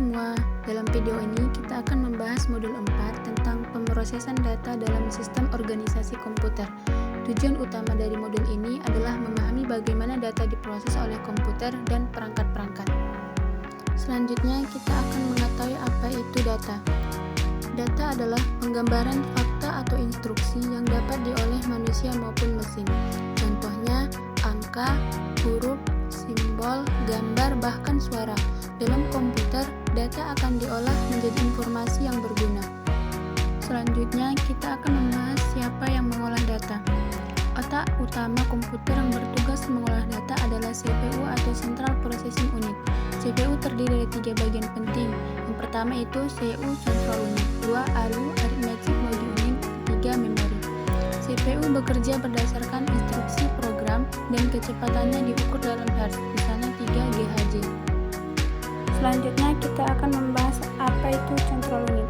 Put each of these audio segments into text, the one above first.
semua, dalam video ini kita akan membahas modul 4 tentang pemrosesan data dalam sistem organisasi komputer. Tujuan utama dari modul ini adalah memahami bagaimana data diproses oleh komputer dan perangkat-perangkat. Selanjutnya kita akan mengetahui apa itu data. Data adalah penggambaran fakta atau instruksi yang dapat dioleh manusia maupun mesin. Contohnya angka, huruf, simbol, gambar, bahkan suara. Dalam komputer, data akan diolah menjadi informasi yang berguna. Selanjutnya, kita akan membahas siapa yang mengolah data. Otak utama komputer yang bertugas mengolah data adalah CPU atau Central Processing Unit. CPU terdiri dari 3 bagian penting. Yang pertama itu CPU Central Unit, 2 ALU Arithmetic Logic Unit, 3 memori. CPU bekerja berdasarkan instruksi program dan kecepatannya diukur dalam Hertz, misalnya 3 GHz. Selanjutnya kita akan membahas apa itu Central Unit.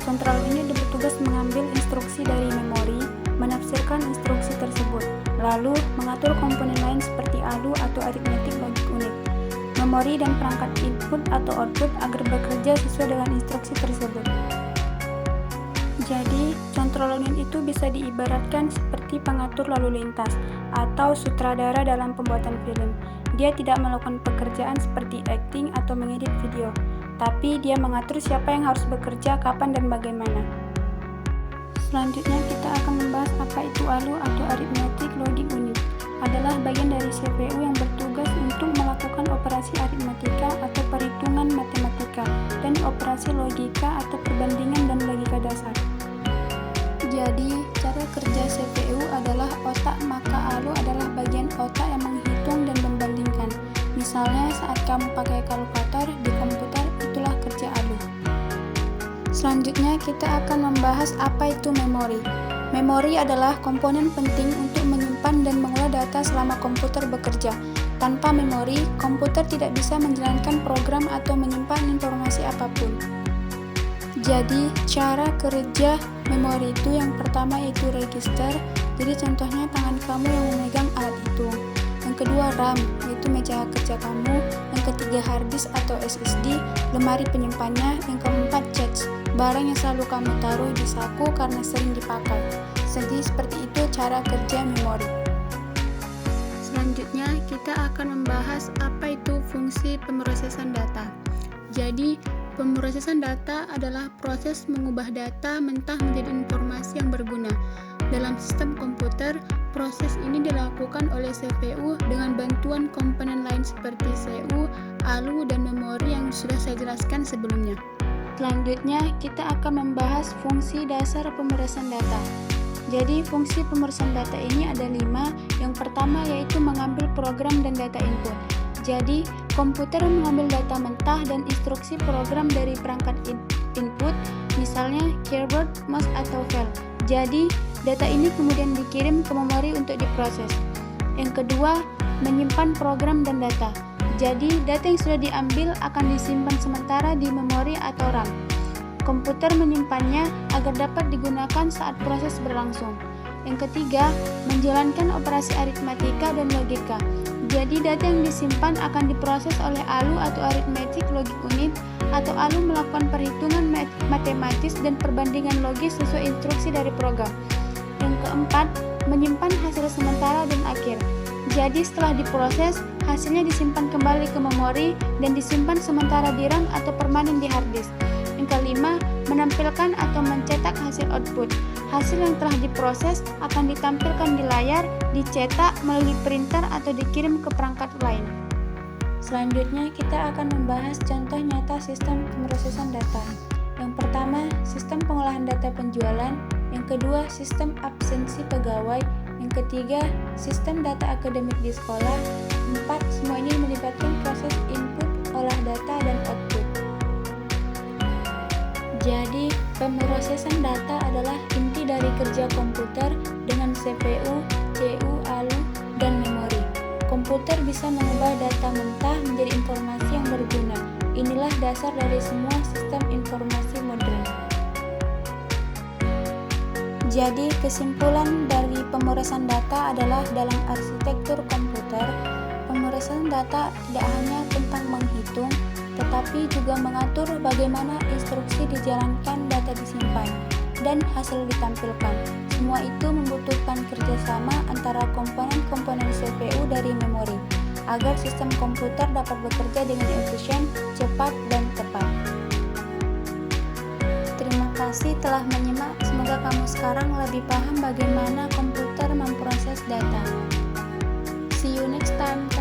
Central Unit bertugas mengambil instruksi dari memori, menafsirkan instruksi tersebut, lalu mengatur komponen lain seperti ALU atau Arithmetic Logic Unit, memori dan perangkat input atau output agar bekerja sesuai dengan instruksi tersebut. Jadi, Central Unit itu bisa diibaratkan seperti pengatur lalu lintas atau sutradara dalam pembuatan film. Dia tidak melakukan pekerjaan seperti acting atau mengedit video, tapi dia mengatur siapa yang harus bekerja, kapan, dan bagaimana. Selanjutnya kita akan membahas apa itu ALU atau Arithmetic Logic Unit. Adalah bagian dari CPU yang bertugas untuk melakukan operasi aritmatika atau perhitungan matematika dan operasi logika atau perbandingan dan logika dasar. Jadi, cara kerja CPU adalah otak, maka ALU adalah bagian otak yang menghitung dan membandingkan. Misalnya, saat kamu pakai kalkulator di komputer, itulah kerja ALU. Selanjutnya, kita akan membahas apa itu memori. Memori adalah komponen penting untuk menyimpan dan mengolah data selama komputer bekerja. Tanpa memori, komputer tidak bisa menjalankan program atau menyimpan informasi apapun. Jadi, cara kerja memori itu yang pertama yaitu register, jadi contohnya tangan kamu yang memegang alat hitung. Yang kedua RAM, yaitu meja kerja kamu. Yang ketiga hard disk atau SSD, lemari penyimpannya. Yang keempat cache, barang yang selalu kamu taruh di saku karena sering dipakai. Jadi seperti itu cara kerja memori. Selanjutnya kita akan membahas apa itu fungsi pemrosesan data. Jadi pemrosesan data adalah proses mengubah data mentah menjadi informasi yang berguna. Dalam sistem komputer, proses ini dilakukan oleh CPU dengan bantuan komponen lain seperti CPU, ALU, dan memori yang sudah saya jelaskan sebelumnya. Selanjutnya, kita akan membahas fungsi dasar pemrosesan data. Jadi, fungsi pemrosesan data ini ada 5. Yang pertama yaitu mengambil program dan data input. Jadi, komputer mengambil data mentah dan instruksi program dari perangkat input, misalnya keyboard, mouse, atau file. Jadi, data ini kemudian dikirim ke memori untuk diproses. Yang kedua, menyimpan program dan data. Jadi, data yang sudah diambil akan disimpan sementara di memori atau RAM. Komputer menyimpannya agar dapat digunakan saat proses berlangsung. Yang ketiga, menjalankan operasi aritmatika dan logika. Jadi, data yang disimpan akan diproses oleh ALU atau Arithmetic Logic Unit, atau ALU melakukan perhitungan matematis dan perbandingan logis sesuai instruksi dari program. Yang keempat, menyimpan hasil sementara dan akhir. Jadi, setelah diproses, hasilnya disimpan kembali ke memori dan disimpan sementara di RAM atau permanen di hard disk. Yang kelima, menampilkan atau mencetak hasil output. Hasil yang telah diproses akan ditampilkan di layar, dicetak melalui printer atau dikirim ke perangkat lain. Selanjutnya kita akan membahas contoh nyata sistem pemrosesan data. Yang pertama, sistem pengolahan data penjualan. Yang kedua, sistem absensi pegawai. Yang ketiga, sistem data akademik di sekolah. 4. Semua ini melibatkan proses input, olah data, dan output. Jadi, pemrosesan data adalah inti dari kerja komputer dengan CPU, CU, ALU, dan memori. Komputer bisa mengubah data mentah menjadi informasi yang berguna. Inilah dasar dari semua sistem informasi modern. Jadi, kesimpulan dari pemrosesan data adalah dalam arsitektur komputer, pemrosesan data tidak hanya tentang menghitung, tetapi tetapi juga mengatur bagaimana instruksi dijalankan, data disimpan, dan hasil ditampilkan. Semua itu membutuhkan kerjasama antara komponen-komponen CPU dari memori, agar sistem komputer dapat bekerja dengan efisien, cepat, dan tepat. Terima kasih telah menyimak. Semoga kamu sekarang lebih paham bagaimana komputer memproses data. See you next time.